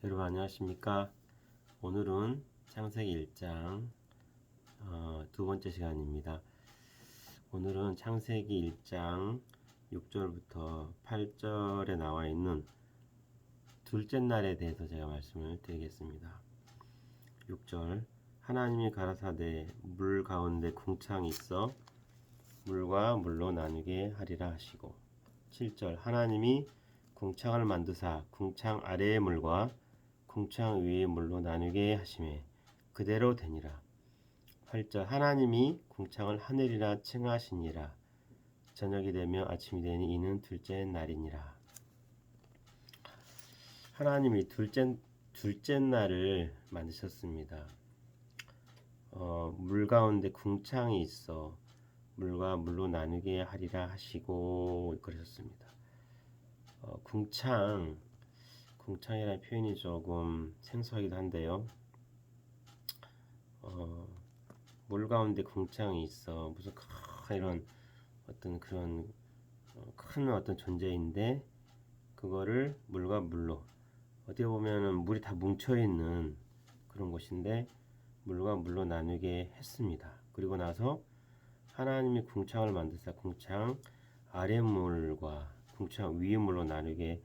여러분 안녕하십니까? 오늘은 창세기 1장 두 번째 시간입니다. 오늘은 창세기 1장 6절부터 8절에 나와 있는 둘째 날에 대해서 제가 말씀을 드리겠습니다. 6절 하나님이 가라사대 물 가운데 궁창이 있어 물과 물로 나누게 하리라 하시고 7절 하나님이 궁창을 만드사 궁창 아래의 물과 궁창 위의 물로 나누게 하심에 그대로 되니라. 8절 하나님이 궁창을 하늘이라 칭하시니라. 저녁이 되며 아침이 되니 이는 둘째 날이니라. 하나님이 둘째 날을 만드셨습니다. 물 가운데 궁창이 있어 물과 물로 나누게 하리라 하시고 그러셨습니다. 궁창이라는 표현이 조금 생소하기도 한데요. 물 가운데 궁창이 있어 무슨 큰 이런 어떤 그런 큰 어떤 존재인데 그거를 물과 물로 어떻게 보면은 물이 다 뭉쳐 있는 그런 곳인데 물과 물로 나누게 했습니다. 그리고 나서 하나님이 궁창을 만드사 궁창 아래 물과 궁창 위의 물로 나누게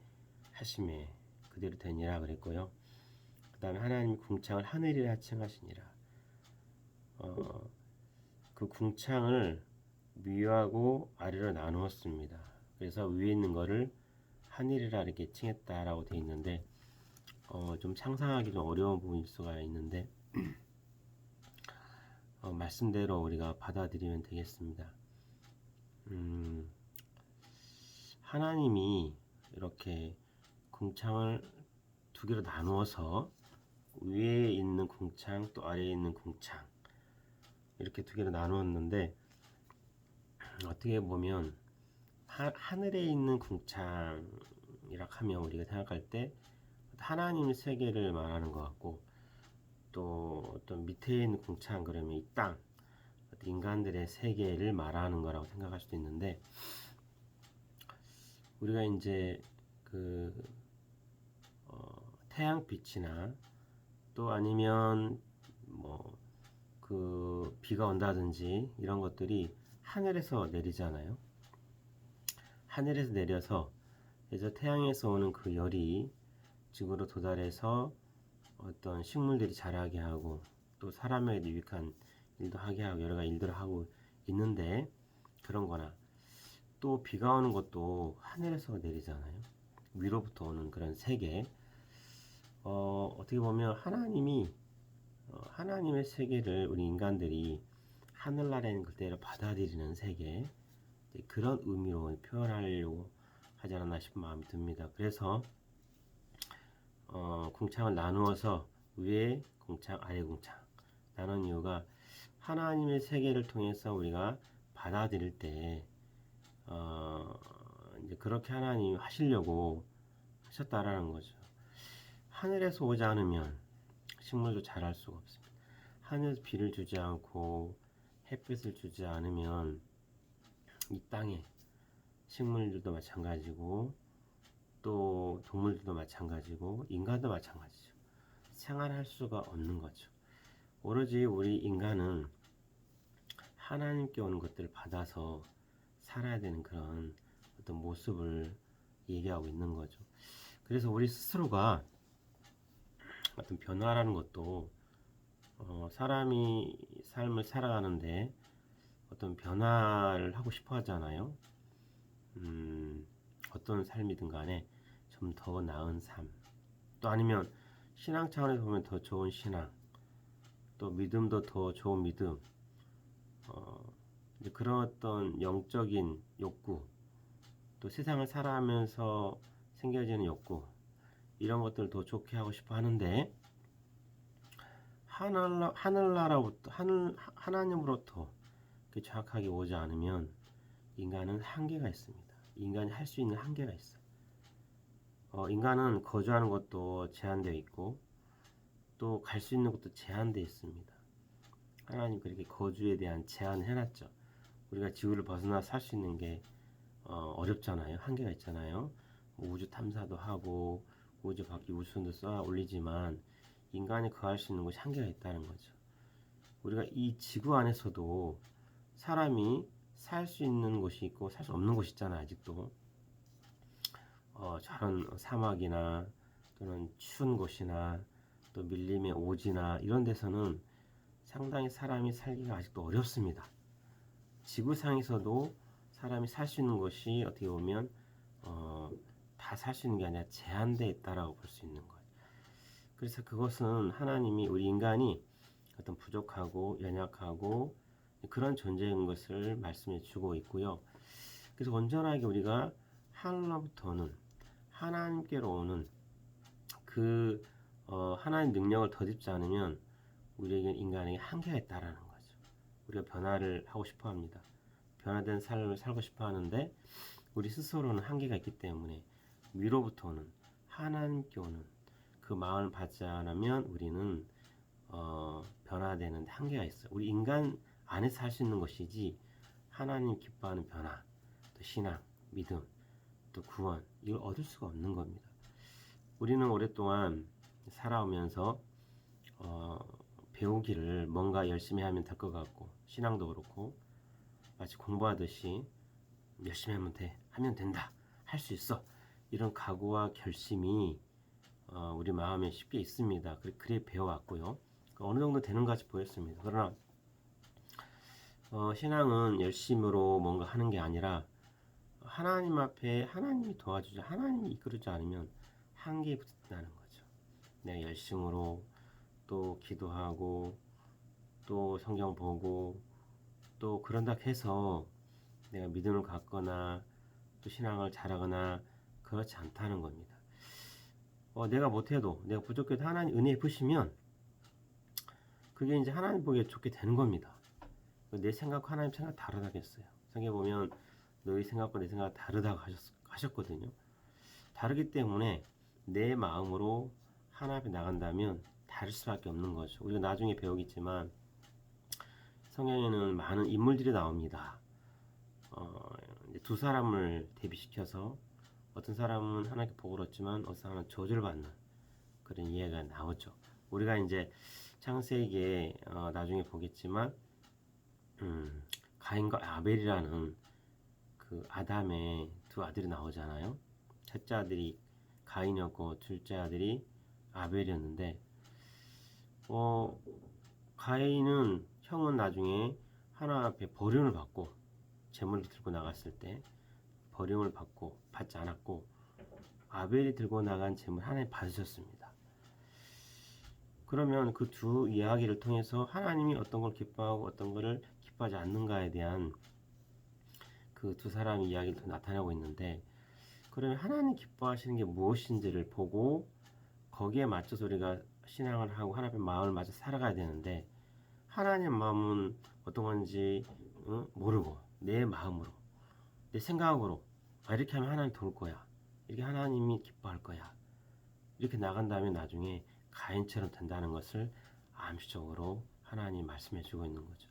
하심에 그대로 되니라 그랬고요. 그 다음에 하나님이 궁창을 하늘이라 칭하시니라. 그 궁창을 위하고 아래로 나누었습니다. 그래서 위에 있는 거를 하늘이라 이렇게 칭했다라고 되어 있는데 좀 상상하기 좀 어려운 부분일 수가 있는데 말씀대로 우리가 받아들이면 되겠습니다. 하나님이 이렇게 궁창을 두 개로 나누어서 위에 있는 궁창 또 아래에 있는 궁창 이렇게 두 개로 나누었는데 어떻게 보면 하늘에 있는 궁창이라 하면 우리가 생각할 때 하나님 세계를 말하는 것 같고 또 어떤 밑에 있는 궁창 그러면 이 땅 인간들의 세계를 말하는 거라고 생각할 수도 있는데 우리가 이제 그 태양빛이나 또 아니면 뭐 그 비가 온다든지 이런 것들이 하늘에서 내리잖아요. 하늘에서 내려서 그래서 태양에서 오는 그 열이 지구로 도달해서 어떤 식물들이 자라게 하고 또 사람에게 유익한 일도 하게 하고 여러 가지 일들을 하고 있는데 그런 거나 또 비가 오는 것도 하늘에서 내리잖아요. 위로부터 오는 그런 세계. 어떻게 보면 하나님의 세계를 우리 인간들이 하늘나라에 있는 그대로 받아들이는 세계 그런 의미로 표현하려고 하지 않았나 싶은 마음이 듭니다. 그래서 궁창을 나누어서 위에 궁창, 아래 궁창 나눈 이유가 하나님의 세계를 통해서 우리가 받아들일 때 이제 그렇게 하나님이 하시려고 하셨다라는 거죠. 하늘에서 오지 않으면 식물도 자랄 수가 없습니다. 하늘에서 비를 주지 않고 햇빛을 주지 않으면 이 땅에 식물들도 마찬가지고 또 동물들도 마찬가지고 인간도 마찬가지죠. 생활할 수가 없는 거죠. 오로지 우리 인간은 하나님께 오는 것들을 받아서 살아야 되는 그런 어떤 모습을 얘기하고 있는 거죠. 그래서 우리 스스로가 어떤 변화라는 것도 사람이 삶을 살아가는데 어떤 변화를 하고 싶어 하잖아요. 어떤 삶이든 간에 좀 더 나은 삶, 또 아니면 신앙 차원에서 보면 더 좋은 신앙, 또 믿음도 더 좋은 믿음, 이제 그런 어떤 영적인 욕구, 또 세상을 살아가면서 생겨지는 욕구, 이런 것들을 더 좋게 하고 싶어 하는데 하늘나라부터 하나님으로부터 정확하게 오지 않으면 인간은 한계가 있습니다. 인간이 할 수 있는 한계가 있어. 인간은 거주하는 것도 제한되어 있고 또 갈 수 있는 것도 제한되어 있습니다. 하나님 그렇게 거주에 대한 제한을 해놨죠. 우리가 지구를 벗어나 살 수 있는 게 어렵잖아요. 한계가 있잖아요. 우주 탐사도 하고 우주 밖에 우주선도 쏘아 올리지만 인간이 거할 수 있는 곳이 한계가 있다는 거죠. 우리가 이 지구 안에서도 사람이 살 수 있는 곳이 있고 살 수 없는 곳이 있잖아요. 아직도 저런 사막이나 또는 추운 곳이나 또 밀림의 오지나 이런 데서는 상당히 사람이 살기가 아직도 어렵습니다. 지구상에서도 사람이 살 수 있는 곳이 어떻게 보면 다 살 수 있는 게 아니라 제한되어 있다라고 볼 수 있는 거예요. 그래서 그것은 하나님이 우리 인간이 어떤 부족하고 연약하고 그런 존재인 것을 말씀해 주고 있고요. 그래서 온전하게 우리가 하늘로부터는 하나님께로 오는 그 하나님 능력을 덧입지 않으면 우리에게 인간에게 한계가 있다라는 거죠. 우리가 변화를 하고 싶어 합니다. 변화된 삶을 살고 싶어 하는데 우리 스스로는 한계가 있기 때문에 위로부터 오는 하나님께 오는 그 마음을 받지 않으면 우리는 변화되는 한계가 있어요. 우리 인간 안에서 할 수 있는 것이지 하나님 기뻐하는 변화, 또 신앙, 믿음, 또 구원 이걸 얻을 수가 없는 겁니다. 우리는 오랫동안 살아오면서 배우기를 뭔가 열심히 하면 될 것 같고 신앙도 그렇고 마치 공부하듯이 열심히 하면 된다, 할 수 있어 이런 각오와 결심이 우리 마음에 쉽게 있습니다. 그래 배워왔고요. 어느 정도 되는 것 같이 보였습니다. 그러나 신앙은 열심으로 뭔가 하는 게 아니라 하나님 앞에 하나님이 도와주지 하나님이 이끌지 않으면 한계에 붙는다는 거죠. 내가 열심으로 또 기도하고 또 성경 보고 또 그런다 해서 내가 믿음을 갖거나 또 신앙을 잘하거나 그렇지 않다는 겁니다. 내가 못해도 내가 부족해도 하나님 은혜 베푸시면 그게 이제 하나님 보기에 좋게 되는 겁니다. 내 생각과 하나님 생각 다르다겠어요. 성경에 보면 너희 생각과 내 생각 다르다고 하셨거든요. 다르기 때문에 내 마음으로 하나님 앞에 나간다면 다를 수밖에 없는 거죠. 우리가 나중에 배우겠지만 성경에는 많은 인물들이 나옵니다. 이제 두 사람을 대비시켜서 어떤 사람은 하나님께 복을 얻지만 어떤 사람은 저주를 받는 그런 이해가 나오죠. 우리가 이제 창세기에 나중에 보겠지만 가인과 아벨이라는 그 아담의 두 아들이 나오잖아요. 첫째 아들이 가인이었고 둘째 아들이 아벨이었는데 가인은 형은 나중에 하나님 앞에 버림을 받고 재물을 들고 나갔을 때 버림을 받지 않았고 아벨이 들고 나간 재물 하나님 받으셨습니다. 그러면 그 두 이야기를 통해서 하나님이 어떤 걸 기뻐하고 어떤 것을 기뻐하지 않는가에 대한 그 두 사람의 이야기를 나타내고 있는데 그러면 하나님 기뻐하시는 게 무엇인지를 보고 거기에 맞춰서 우리가 신앙을 하고 하나님의 마음을 맞춰 살아가야 되는데 하나님 마음은 어떤 건지 모르고 내 마음으로 내 생각으로 이렇게 하면 하나님 도울 거야. 이렇게 하나님이 기뻐할 거야. 이렇게 나간다면 나중에 가인처럼 된다는 것을 암시적으로 하나님 말씀해 주고 있는 거죠.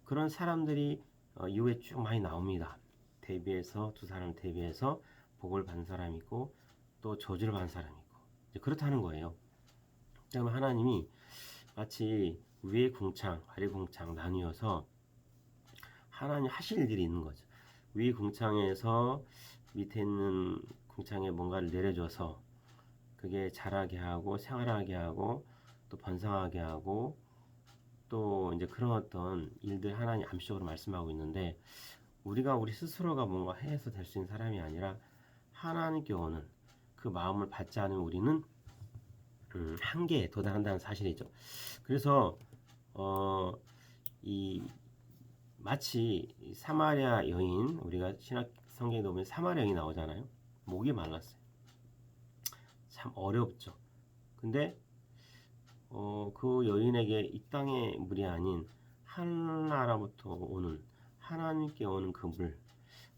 그런 사람들이 이후에 쭉 많이 나옵니다. 두 사람을 대비해서 복을 받은 사람이 있고 또 저주를 받은 사람이 있고 이제 그렇다는 거예요. 그다음에 하나님이 마치 위의 궁창, 아래 궁창 나뉘어서 하나님 하실 일들이 있는 거죠. 위 궁창에서 밑에 있는 궁창에 뭔가를 내려줘서 그게 자라게 하고 생활하게 하고 또 번성하게 하고 또 이제 그런 어떤 일들 하나님 암시적으로 말씀하고 있는데 우리가 우리 스스로가 뭔가 해서 될 수 있는 사람이 아니라 하나님께 오는 그 마음을 받지 않으면 우리는 한계에 도달한다는 사실이죠. 그래서 이 마치 사마리아 여인 우리가 신약 성경에 보면 사마리아 여인 나오잖아요. 목이 말랐어요. 참 어렵죠. 근데 그 여인에게 이 땅의 물이 아닌 하늘나라부터 오는 하나님께 오는 그 물,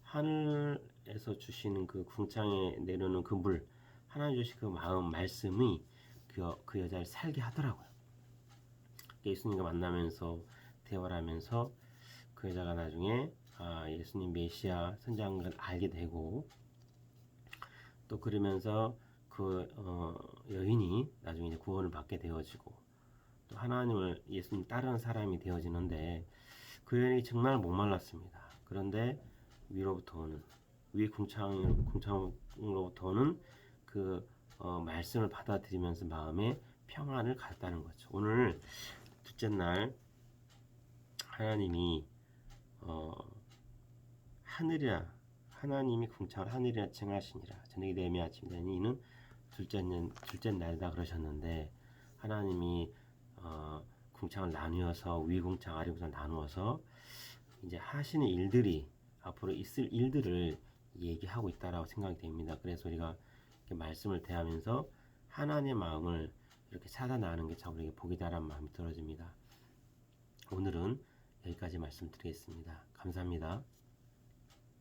하늘에서 주시는 그 궁창에 내려오는 그 물, 하나님 주신 그 마음 말씀이 그 여자를 살게 하더라고요. 예수님과 만나면서 대화를 하면서 그 여자가 나중에 예수님 메시아 선지자인 걸 알게 되고 또 그러면서 그 여인이 나중에 이제 구원을 받게 되어지고 또 하나님을 예수님 따르는 사람이 되어지는데 그 여인이 정말 목말랐습니다. 그런데 위로부터 오는 위 궁창으로부터 오는 그 말씀을 받아들이면서 마음에 평안을 갖다는 거죠. 오늘 둘째 날 하나님이 하늘이라 하나님이 궁창을 하늘이라 칭하시니라. 저녁이 되매 아침이 되니 이는 둘째 날이다 그러셨는데 하나님이 궁창을 나누어서 위궁창 아래궁창을 나누어서 이제 하시는 일들이 앞으로 있을 일들을 얘기하고 있다라고 생각이 됩니다. 그래서 우리가 이렇게 말씀을 대하면서 하나님의 마음을 이렇게 찾아나가는 게 참 우리에게 복이 다라는 마음이 들어집니다. 오늘은 여기까지 말씀드리겠습니다. 감사합니다.